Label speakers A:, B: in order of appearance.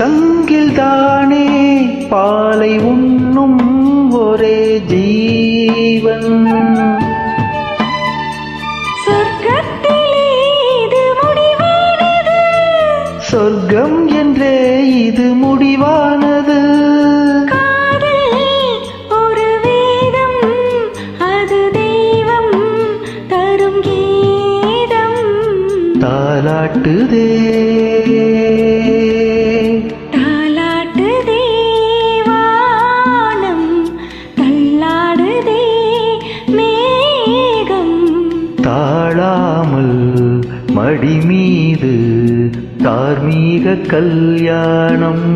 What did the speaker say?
A: சங்கில் தானே பாலை உண்ணும் ஒரே ஜீவன். சொர்க்கம் என்றே இது முடிவானது.
B: காதல் ஒரு வேதம், அது தெய்வம் தரும் கீதம்.
A: தாலாட்டுதே
B: தாலாட்டுதே வானம், தள்ளாடுதே மேகம்.
A: தாழாமல் மடி மீது தார்மீக கல்யாணம்.